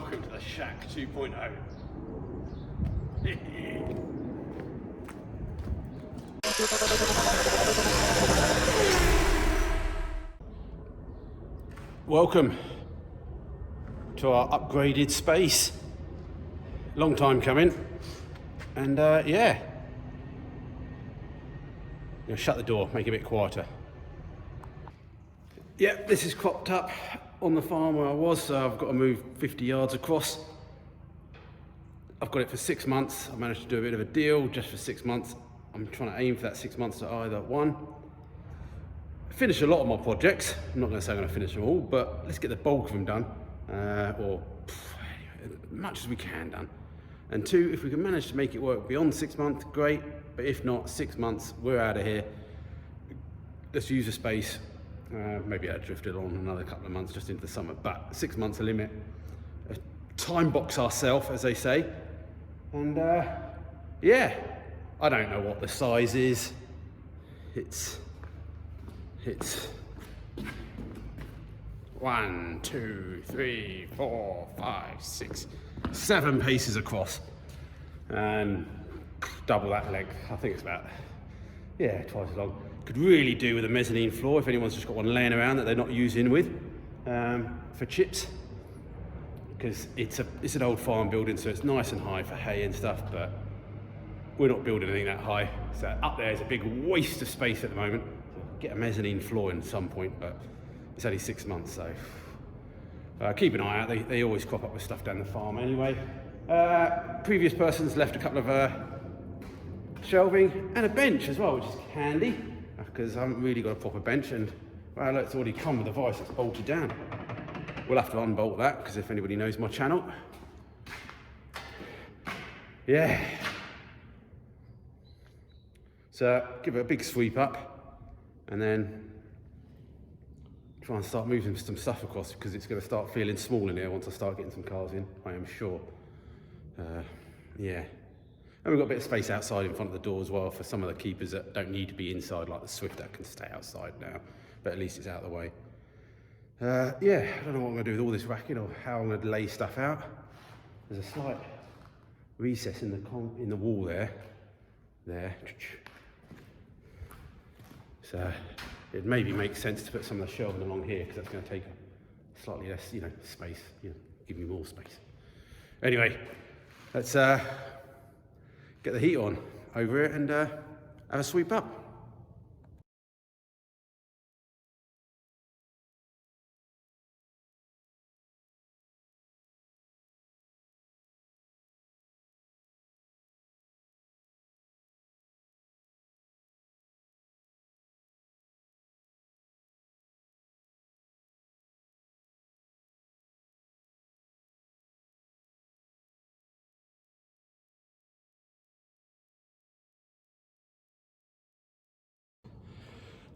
welcome to the Shack 2.0. Welcome to our upgraded space. Long time coming, and yeah. I'm gonna shut the door, make it a bit quieter. Yeah, this is cropped up on the farm where I was, so I've got to move 50 yards across. I've got it for 6 months. I managed to do a bit of a deal just for 6 months. I'm trying to aim for that 6 months to either one, finish a lot of my projects. I'm not going to say I'm going to finish them all, but let's get the bulk of them done, or as much as we can done. And two, if we can manage to make it work beyond 6 months, great. But if not, 6 months, we're out of here. Let's use the space. Maybe I drifted on another couple of months just into the summer, but 6 months a limit. Time box ourselves, as they say. And yeah, I don't know what the size is. It's 1, 2, 3, 4, 5, 6, 7 paces across, and double that length. I think it's about, yeah, twice as long. Could really do with a mezzanine floor if anyone's just got one laying around that they're not using with for chips, because it's an old farm building, so it's nice and high for hay and stuff, but we're not building anything that high. So up there is a big waste of space at the moment. So get a mezzanine floor in at some point, but it's only 6 months, so keep an eye out. They always crop up with stuff down the farm anyway. Previous person's left a couple of shelving and a bench as well, which is handy, because I haven't really got a proper bench, and well, it's already come with a vice that's bolted down. We'll have to unbolt that, because if anybody knows my channel, yeah. So give it a big sweep up, and then try and start moving some stuff across, because it's going to start feeling small in here once I start getting some cars in, I am sure. Yeah. And we've got a bit of space outside in front of the door as well for some of the keepers that don't need to be inside, like the Swift that can stay outside now, but at least it's out of the way. Yeah, I don't know what I'm going to do with all this racking or how I'm going to lay stuff out. There's a slight recess in the wall there. So it maybe makes sense to put some of the shelving along here, because that's going to take slightly less, space, give me more space. Anyway, let's get the heat on over it and have a sweep up.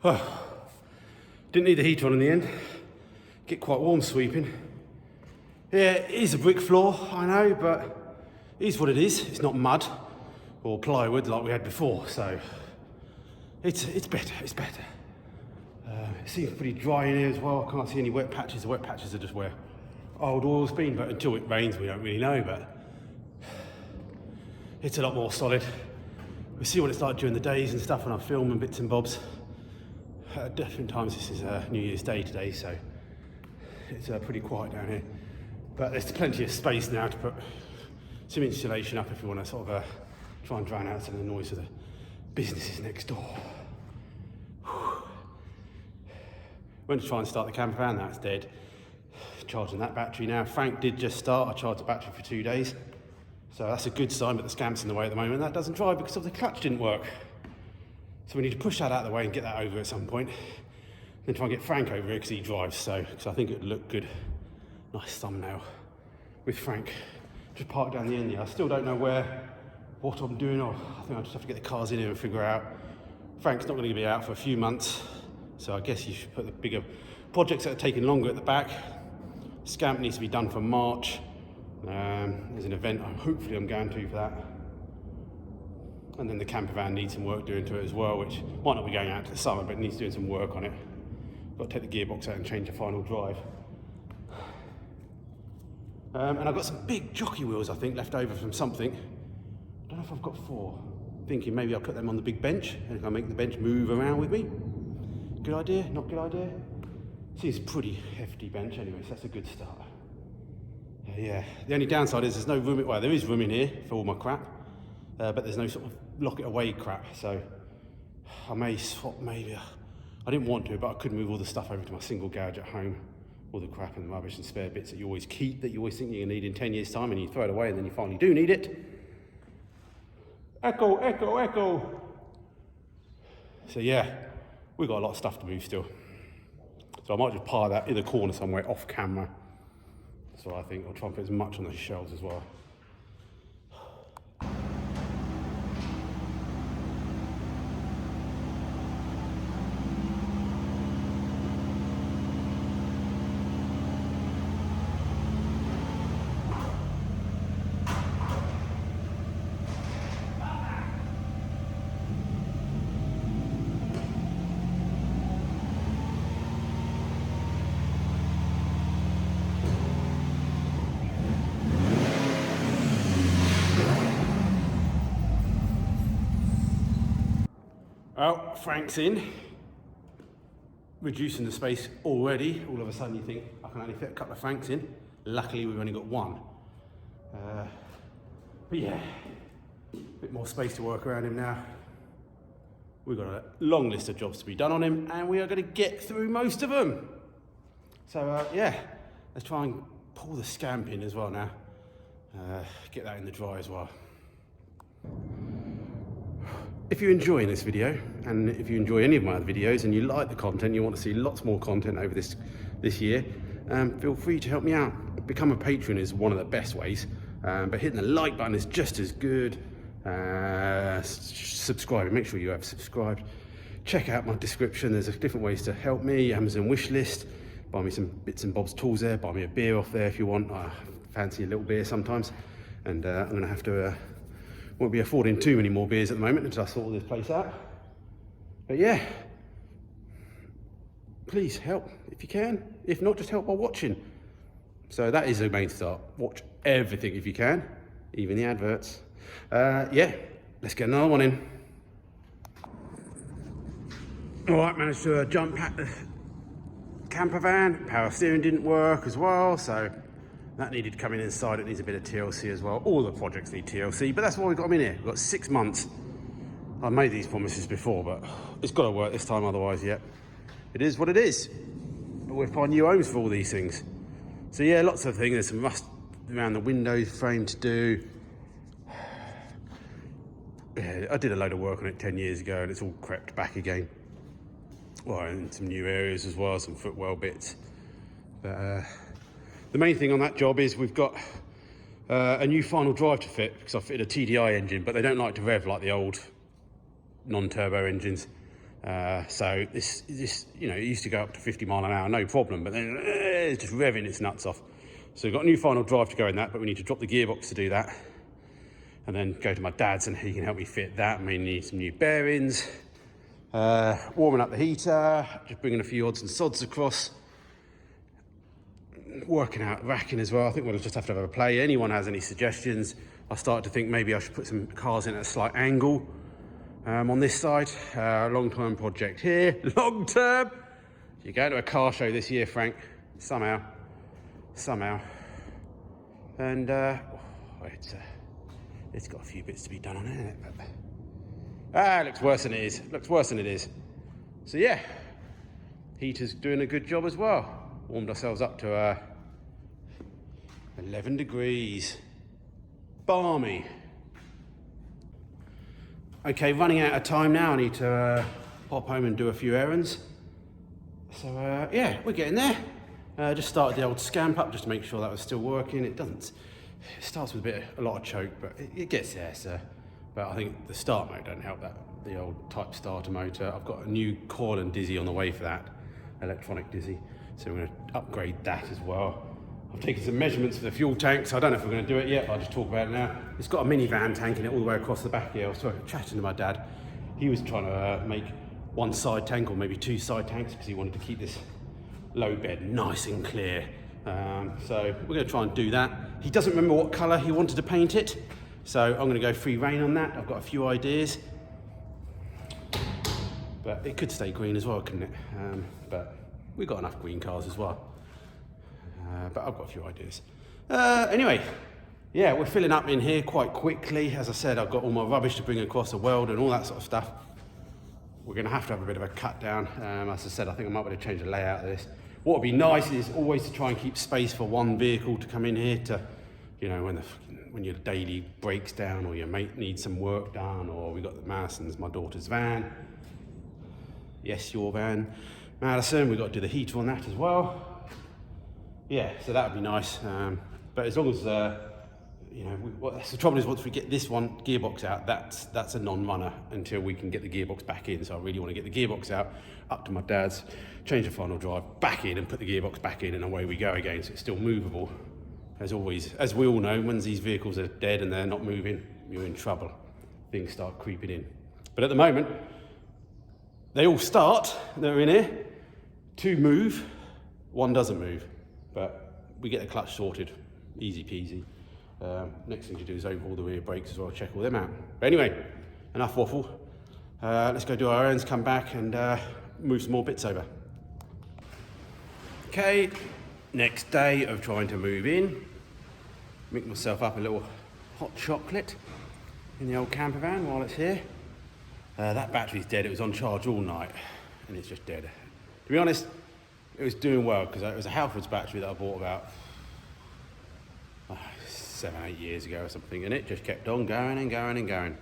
Oh, didn't need the heater on in the end. Get quite warm sweeping. Yeah, it is a brick floor, I know, but it is what it is. It's not mud or plywood like we had before, so it's better. It seems pretty dry in here as well. I can't see any wet patches. The wet patches are just where old oil's been, but until it rains, we don't really know. But it's a lot more solid. We see what it's like during the days and stuff when I film and bits and bobs. At different times, this is New Year's Day today, so it's pretty quiet down here. But there's plenty of space now to put some insulation up if you want to sort of try and drown out some of the noise of the businesses next door. Went to try and start the camper van, that's dead. Charging that battery now. Frank did just start. I charged the battery for 2 days. So that's a good sign, but the scamp's in the way at the moment. That doesn't drive because of the clutch didn't work. So we need to push that out of the way and get that over at some point. Then try and get Frank over here because he drives, so I think it would look good. Nice thumbnail with Frank. Just parked down the end here. I still don't know what I'm doing, or I think I'll just have to get the cars in here and figure out. Frank's not going to be out for a few months, so I guess you should put the bigger projects that are taking longer at the back. Scamp needs to be done for March. There's an event hopefully I'm going to for that. And then the camper van needs some work doing to it as well, which might not be going out to the summer, but it needs doing some work on it. Got to take the gearbox out and change the final drive. And I've got some big jockey wheels, I think, left over from something. I don't know if I've got 4. Thinking maybe I'll put them on the big bench and I'll make the bench move around with me. Good idea? Not good idea? Seems a pretty hefty bench anyway, so that's a good start. Yeah, the only downside is there's no room, well, there is room in here for all my crap, but there's no sort of lock it away crap, so I may swap, maybe. I didn't want to, but I could move all the stuff over to my single garage at home. All the crap and the rubbish and spare bits that you always keep, that you always think you're going to need in 10 years' time, and you throw it away and then you finally do need it. Echo, echo, echo. So yeah, we've got a lot of stuff to move still. So I might just pile that in the corner somewhere off camera. So I think I'll try and put as much on the shelves as well. Well, Frank's in, reducing the space already. All of a sudden you think, I can only fit a couple of Franks in. Luckily we've only got one. But yeah, a bit more space to work around him now. We've got a long list of jobs to be done on him, and we are going to get through most of them. So yeah, let's try and pull the scamp in as well now. Get that in the dry as well. If you're enjoying this video, and if you enjoy any of my other videos and you like the content, you want to see lots more content over this year, feel free to help me out. Become a patron is one of the best ways, but hitting the like button is just as good. Subscribing, make sure you have subscribed. Check out my description, there's different ways to help me. Amazon wish list, buy me some bits and bobs tools there, buy me a beer off there if you want. I fancy a little beer sometimes, and I'm going to have to won't be affording too many more beers at the moment until I sort this place out. But yeah, please help if you can. If not, just help by watching. So that is the main start. Watch everything if you can, even the adverts. Yeah, let's get another one in. All right, managed to jump at the camper van. Power steering didn't work as well, so that needed coming inside. It needs a bit of TLC as well. All the projects need TLC, but that's why we've got them in here. We've got 6 months. I made these promises before, but it's got to work this time, otherwise, yeah. It is what it is. But we'll find new homes for all these things. So yeah, lots of things. There's some rust around the window frame to do. Yeah, I did a load of work on it 10 years ago and it's all crept back again. Well, and some new areas as well, some footwell bits. But the main thing on that job is we've got a new final drive to fit, because I fitted a TDI engine, but they don't like to rev like the old non-turbo engines. So this, you know, it used to go up to 50 mile an hour, no problem, but then it's just revving its nuts off. So we've got a new final drive to go in that, but we need to drop the gearbox to do that. And then go to my dad's and he can help me fit that. We need some new bearings, warming up the heater, just bringing a few odds and sods across. Working out racking as well. I think we'll just have to have a play. Anyone has any suggestions? I started to think maybe I should put some cars in at a slight angle on this side. Long-term project here. Long-term. You're going to a car show this year, Frank. Somehow. And it's got a few bits to be done on it. But, it looks worse than it is. So yeah, heater's doing a good job as well. Warmed ourselves up to 11 degrees. Balmy. Okay, running out of time now. I need to pop home and do a few errands. So yeah, we're getting there. Just started the old scamp up just to make sure that was still working. It starts with a lot of choke, but it gets there, sir. But I think the start mode doesn't help that. The old type starter motor. I've got a new coil and dizzy on the way for that. Electronic dizzy. So we're going to upgrade that as well. I've taken some measurements for the fuel tanks. I don't know if we're going to do it yet, but I'll just talk about it now. It's got a minivan tank in it all the way across the back here. I was chatting to my dad. He was trying to make one side tank or maybe 2 side tanks because he wanted to keep this low bed nice and clear So we're going to try and do that. He doesn't remember what colour he wanted to paint it, so I'm going to go free rein on that. I've got a few ideas, but it could stay green as well, couldn't it? But we've got enough green cars as well. But I've got a few ideas. Anyway, yeah, we're filling up in here quite quickly. As I said, I've got all my rubbish to bring across the world and all that sort of stuff. We're going to have a bit of a cut down. As I said, I think I might be able to change the layout of this. What would be nice is always to try and keep space for one vehicle to come in here to, you know, when your daily breaks down or your mate needs some work done, or we got the Madison's, my daughter's van. Yes, your van, Madison. We've got to do the heater on that as well. Yeah, so that would be nice. But as long as, you know, the trouble is once we get this one gearbox out, that's a non-runner until we can get the gearbox back in. So I really want to get the gearbox out, up to my dad's, change the final drive, back in and put the gearbox back in, and away we go again. So it's still movable. As always, as we all know, once these vehicles are dead and they're not moving, you're in trouble. Things start creeping in. But at the moment, they all start, they're in here, 2 move, 1 doesn't move. But we get the clutch sorted, easy peasy. Next thing to do is overhaul the rear brakes as well, check all them out. But anyway, enough waffle. Let's go do our errands, come back and move some more bits over. Okay, next day of trying to move in. Make myself up a little hot chocolate in the old camper van while it's here. That battery's dead, it was on charge all night and it's just dead. To be honest, it was doing well because it was a Halfords battery that I bought about 7-8 years ago or something, and it just kept on going and going and going.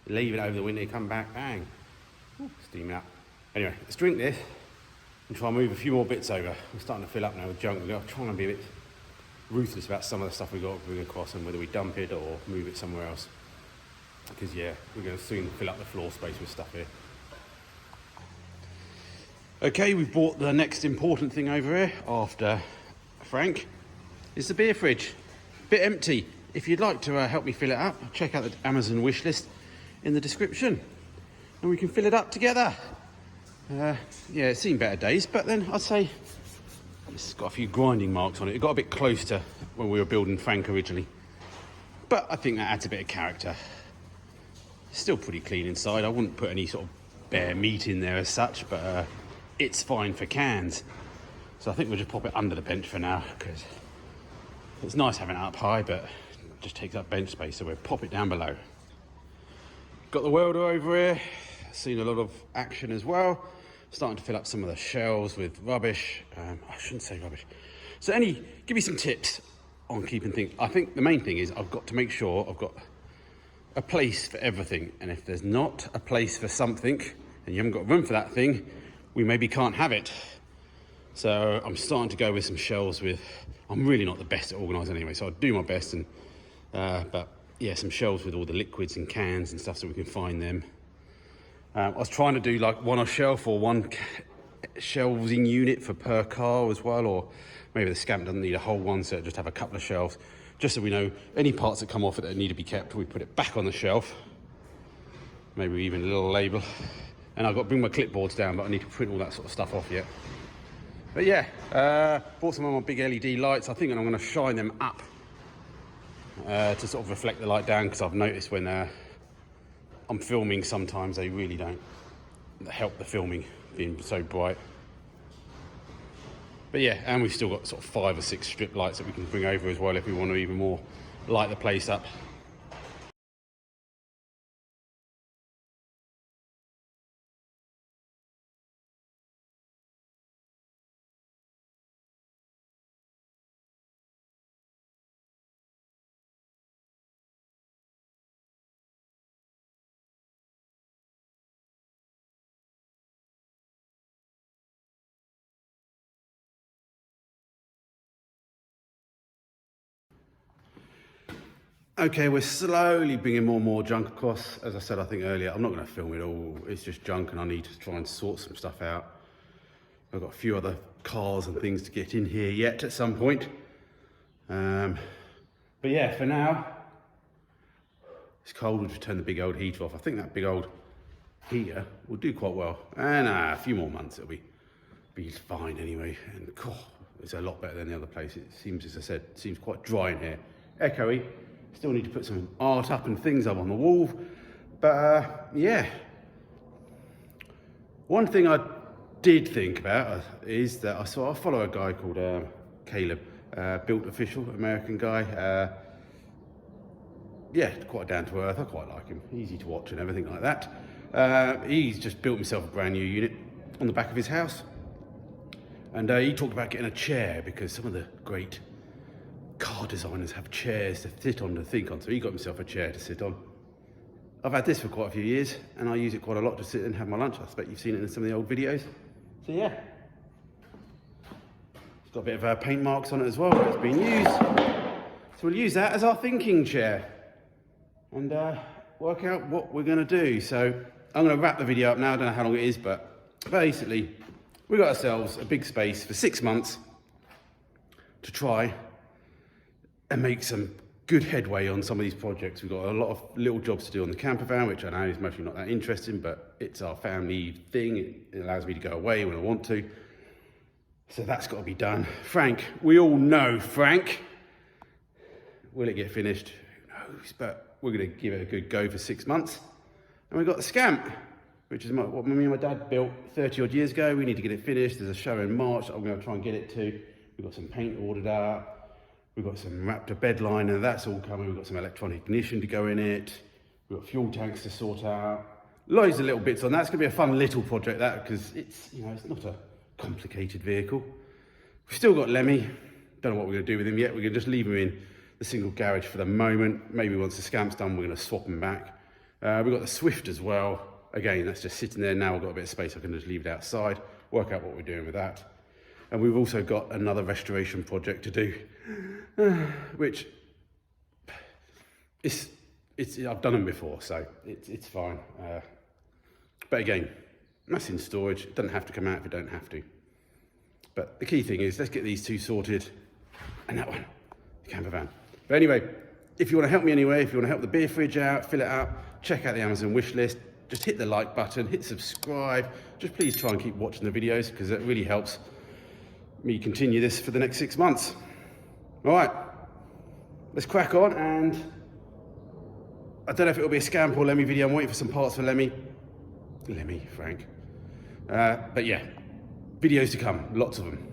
Leave it over the winter, come back, bang. Ooh, steam out. Anyway, let's drink this and try and move a few more bits over. We're starting to fill up now with junk. We're trying to be a bit ruthless about some of the stuff we've got to bring across and whether we dump it or move it somewhere else. Because yeah, we're going to soon fill up the floor space with stuff here. Okay, we've bought the next important thing over here after Frank. It's the beer fridge. Bit empty. If you'd like to help me fill it up, check out the Amazon wish list in the description and we can fill it up together. Yeah, it's seen better days, but then I'd say it's got a few grinding marks on it. It got a bit close to when we were building Frank originally, but I think that adds a bit of character. It's still pretty clean inside. I wouldn't put any sort of bare meat in there as such, but it's fine for cans. So I think we'll just pop it under the bench for now because it's nice having it up high, but it just takes up bench space, so we'll pop it down below. Got the welder over here, seen a lot of action as well. Starting to fill up some of the shelves with rubbish. I shouldn't say rubbish. So give me some tips on keeping things. I think the main thing is I've got to make sure I've got a place for everything. And if there's not a place for something and you haven't got room for that thing, we maybe can't have it. So I'm starting to go with some shelves with, I'm really not the best at organising anyway, so I'll do my best. And but yeah, some shelves with all the liquids and cans and stuff so we can find them. I was trying to do like one a shelf or one shelving unit for per car as well, or maybe the Scamp doesn't need a whole one, so just have a couple of shelves, just so we know any parts that come off it that need to be kept, we put it back on the shelf. Maybe even a little label. And I've got to bring my clipboards down, but I need to print all that sort of stuff off yet. But yeah, bought some of my big LED lights. I think I'm going to shine them up to sort of reflect the light down, because I've noticed when I'm filming sometimes they really don't help the filming being so bright. But yeah, and we've still got sort of 5 or 6 strip lights that we can bring over as well if we want to even more light the place up. Okay, we're slowly bringing more and more junk across. As I said, I think earlier, I'm not going to film it all. It's just junk and I need to try and sort some stuff out. I've got a few other cars and things to get in here yet at some point. But yeah, for now, it's cold. We'll just turn the big old heater off. I think that big old heater will do quite well. And a few more months, it'll be fine anyway. And it's a lot better than the other place. It seems, as I said, seems quite dry in here. Echoey. Still need to put some art up and things up on the wall. But yeah. One thing I did think about is that I follow a guy called Caleb, Built Official, American guy. Yeah, quite down to earth. I quite like him. Easy to watch and everything like that. He's just built himself a brand new unit on the back of his house. And he talked about getting a chair because some of the great car designers have chairs to sit on, to think on. So he got himself a chair to sit on. I've had this for quite a few years and I use it quite a lot to sit and have my lunch. I expect you've seen it in some of the old videos. So yeah. It's got a bit of paint marks on it as well, but it's been used. So we'll use that as our thinking chair and work out what we're gonna do. So I'm gonna wrap the video up now. I don't know how long it is, but basically we got ourselves a big space for 6 months to try and make some good headway on some of these projects. We've got a lot of little jobs to do on the camper van, which I know is mostly not that interesting, but it's our family thing. It allows me to go away when I want to. So that's got to be done. Frank, we all know Frank. Will it get finished? Who knows, but we're gonna give it a good go for 6 months. And we've got the Scamp, which is what me and my dad built 30 odd years ago. We need to get it finished. There's a show in March that I'm going to try and get it to. We've got some paint ordered out. We've got some Raptor bed liner, that's all coming. We've got some electronic ignition to go in it. We've got fuel tanks to sort out. Loads of little bits on that. It's going to be a fun little project, that, because it's, you know, it's not a complicated vehicle. We've still got Lemmy. Don't know what we're going to do with him yet. We're going to just leave him in the single garage for the moment. Maybe once the Scamp's done, we're going to swap him back. We've got the Swift as well. Again, that's just sitting there now. I've got a bit of space. I can just leave it outside, work out what we're doing with that. And we've also got another restoration project to do, which I've done them before, so it's fine. But again, that's in storage. It doesn't have to come out if it don't have to. But the key thing is, let's get these two sorted, and that one, the camper van. But anyway, if you want to help me anyway, if you want to help the beer fridge out, fill it up, check out the Amazon wish list. Just hit the like button, hit subscribe. Just please try and keep watching the videos because it really helps me continue this for the next 6 months. All right, let's crack on. And I don't know if it'll be a Scamp or Lemmy video. I'm waiting for some parts for Lemmy, Frank. But yeah, videos to come, lots of them.